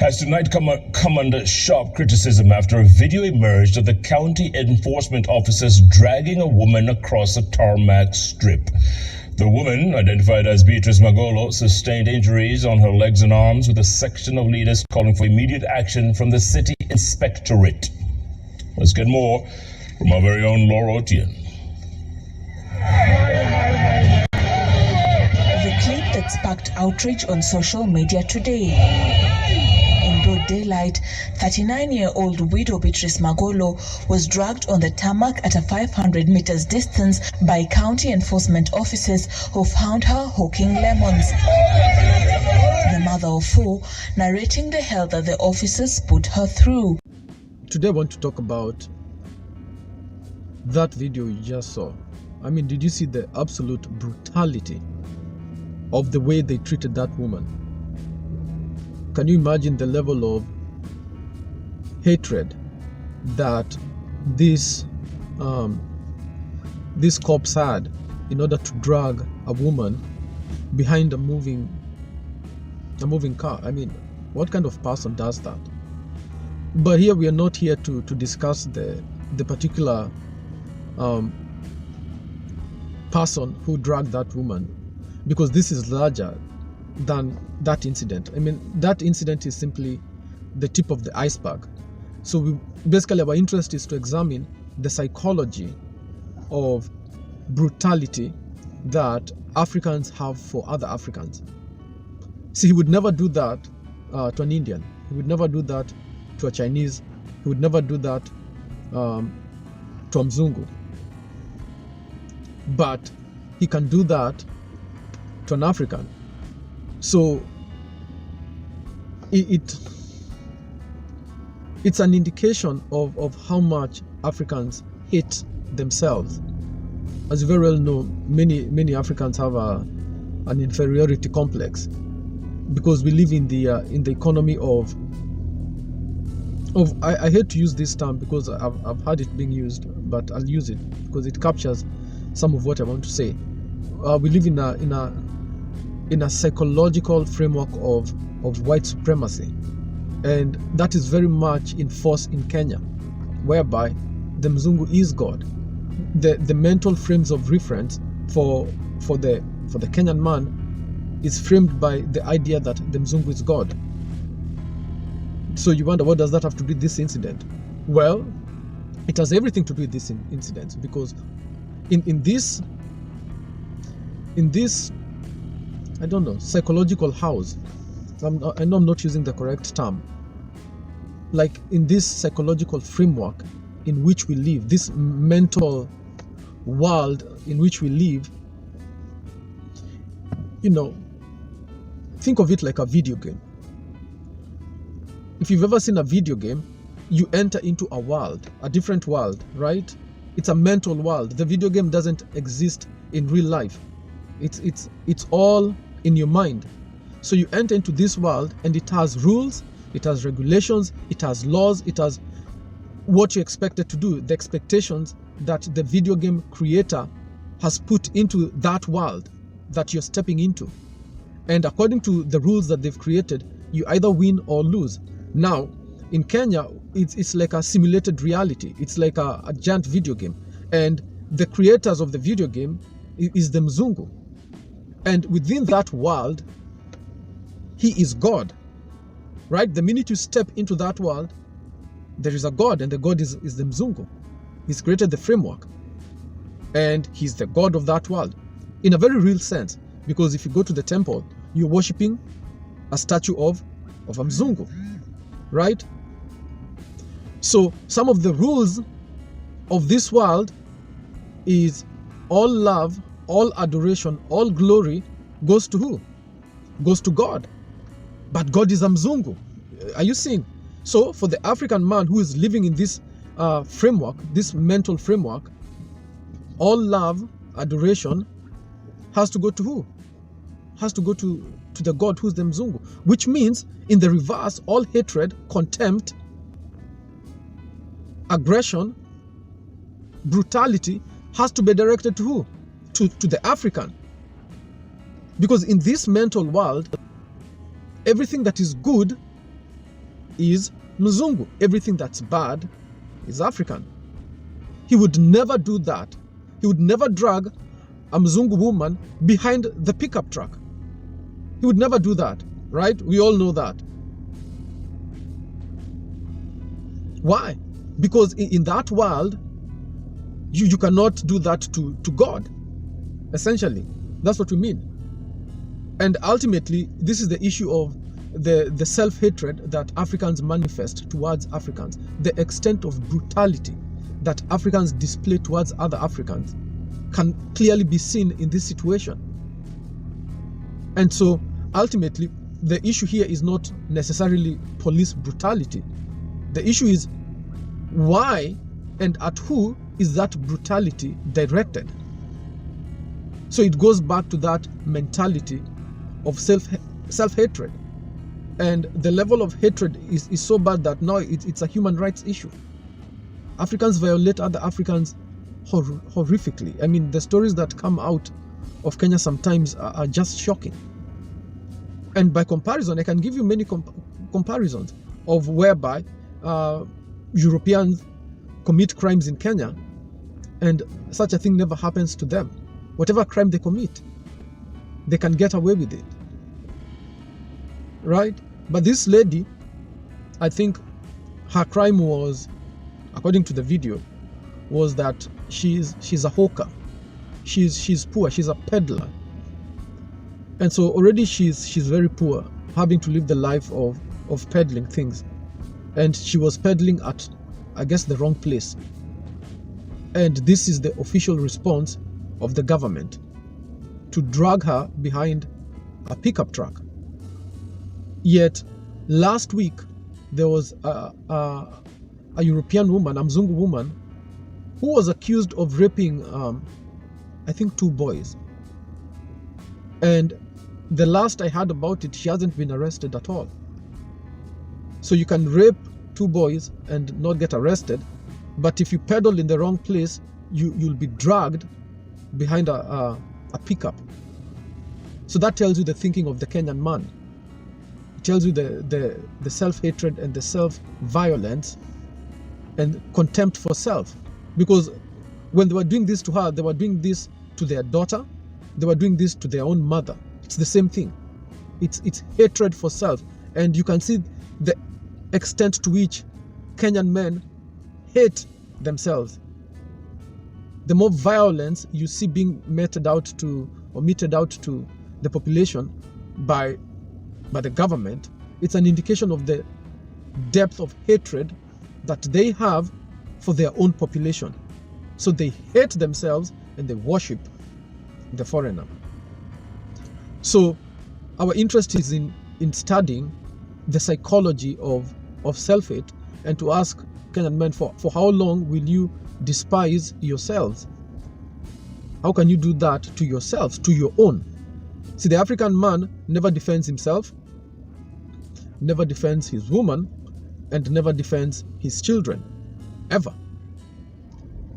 has tonight come under sharp criticism after a video emerged of the county enforcement officers dragging a woman across a tarmac strip. The woman, identified as Beatrice Magolo, sustained injuries on her legs and arms, with a section of leaders calling for immediate action from the city inspectorate. Let's get more from our very own Laura Otian. The clip that sparked outrage on social media today. In broad daylight, 39-year-old widow Beatrice Magolo was dragged on the tarmac at a 500 meters distance by county enforcement officers who found her hawking lemons. The mother of four narrating the hell that the officers put her through. Today I want to talk about that video you just saw. I mean, did you see the absolute brutality of the way they treated that woman? Can you imagine the level of hatred that these cops had in order to drag a woman behind a moving car? I mean, what kind of person does that? But here we are not here to discuss the particular person who dragged that woman, because this is larger than that incident. I mean, that incident is simply the tip of the iceberg. So basically our interest is to examine the psychology of brutality that Africans have for other Africans. See, he would never do that to an Indian. He would never do that to a Chinese. He would never do that to a Mzungu. But he can do that to an African. So it's an indication of how much Africans hate themselves. As you very well know, many Africans have an inferiority complex, because we live in the economy of I hate to use this term because I've heard it being used, but I'll use it because it captures some of what I want to say. We live in a psychological framework of white supremacy, and that is very much in force in Kenya, whereby the Mzungu is God. The mental frames of reference for the Kenyan man is framed by the idea that the Mzungu is God. So you wonder, what does that have to do with this incident? Well, it has everything to do with this incident, because in this I don't know, psychological house, I know I'm not using the correct term, like in this psychological framework in which we live, this mental world in which we live, you know, think of it like a video game. If you've ever seen a video game, you enter into a world, a different world, right? It's a mental world. The video game doesn't exist in real life. It's all in your mind. So you enter into this world, and it has rules, it has regulations, it has laws, it has what you're expected to do, the expectations that the video game creator has put into that world that you're stepping into. And according to the rules that they've created, you either win or lose. Now, in Kenya, it's like a simulated reality. It's like a giant video game. And the creators of the video game is the Mzungu. And within that world, he is God, right? The minute you step into that world, there is a God, and the God is the Mzungu. He's created the framework, and he's the God of that world in a very real sense, because if you go to the temple, you're worshipping a statue of a Mzungu, right? So some of the rules of this world is all love, all adoration, all glory goes to who? Goes to God. But God is a Mzungu. Are you seeing? So for the African man who is living in this framework, this mental framework, all love, adoration has to go to who? Has to go to the God who's the Mzungu. Which means, in the reverse, all hatred, contempt, aggression, brutality has to be directed to who? To the African. Because in this mental world, everything that is good is Mzungu. Everything that's bad is African. He would never do that. He would never drag a Mzungu woman behind the pickup truck. He would never do that, right? We all know that. Why? Because in that world, you cannot do that to God. Essentially, that's what we mean. And ultimately, this is the issue of the self-hatred that Africans manifest towards Africans. The extent of brutality that Africans display towards other Africans can clearly be seen in this situation. And so, ultimately, the issue here is not necessarily police brutality. The issue is why and at who is that brutality directed? So it goes back to that mentality of self-hatred. And the level of hatred is so bad that now it's a human rights issue. Africans violate other Africans horrifically. I mean, the stories that come out of Kenya sometimes are just shocking. And by comparison, I can give you many comparisons of whereby Europeans commit crimes in Kenya and such a thing never happens to them. Whatever crime they commit, they can get away with it. Right? But this lady, I think her crime was, according to the video, was that she's a hawker. She's poor, she's a peddler. And so already she's very poor, having to live the life of peddling things. And she was peddling at, I guess, the wrong place. And this is the official response of the government, to drag her behind a pickup truck. Yet last week there was a European woman, a Mzungu woman, who was accused of raping I think 2 boys. And the last I heard about it, she hasn't been arrested at all. So you can rape 2 boys and not get arrested, but if you peddle in the wrong place, you'll be dragged behind a pickup. So that tells you the thinking of the Kenyan man. It tells you the self-hatred and the self-violence and contempt for self. Because when they were doing this to her, they were doing this to their daughter, they were doing this to their own mother. It's the same thing. It's hatred for self. And you can see the extent to which Kenyan men hate themselves. The more violence you see being meted out to the population by the government, it's an indication of the depth of hatred that they have for their own population. So they hate themselves and they worship the foreigner. So our interest is in studying the psychology of self-hate, and to ask Kenyan men, for how long will you despise yourselves? How can you do that to yourselves, to your own? See, the African man never defends himself, never defends his woman, and never defends his children, ever.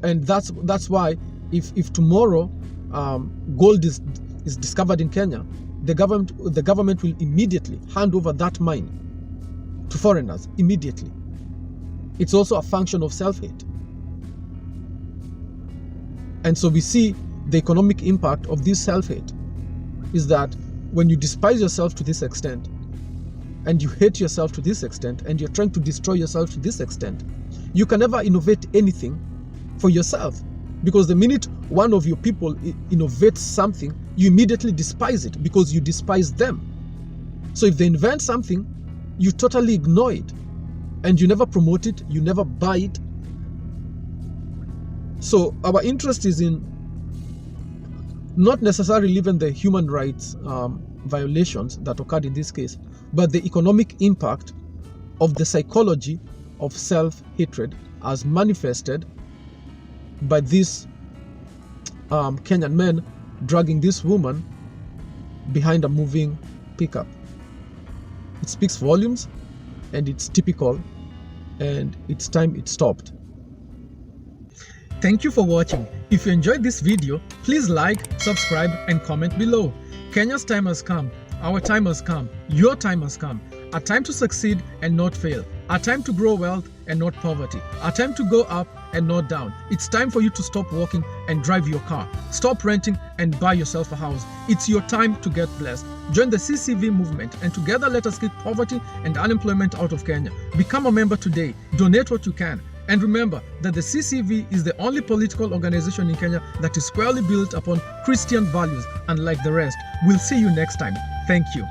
And that's why if tomorrow gold is discovered in Kenya, the government will immediately hand over that mine to foreigners, immediately. It's also a function of self-hate. And so we see the economic impact of this self-hate is that when you despise yourself to this extent, and you hate yourself to this extent, and you're trying to destroy yourself to this extent, you can never innovate anything for yourself. Because the minute one of your people innovates something, you immediately despise it because you despise them. So if they invent something, you totally ignore it, and you never promote it, you never buy it. So our interest is in not necessarily even the human rights violations that occurred in this case, but the economic impact of the psychology of self-hatred as manifested by these Kenyan men dragging this woman behind a moving pickup. It speaks volumes, and it's typical, and it's time it stopped. Thank you for watching. If you enjoyed this video, please like, subscribe, and comment below. Kenya's time has come. Our time has come. Your time has come. A time to succeed and not fail. A time to grow wealth and not poverty. A time to go up and not down. It's time for you to stop walking and drive your car. Stop renting and buy yourself a house. It's your time to get blessed. Join the CCV movement and together let us kick poverty and unemployment out of Kenya. Become a member today. Donate what you can. And remember that the CCV is the only political organization in Kenya that is squarely built upon Christian values, unlike the rest. We'll see you next time. Thank you.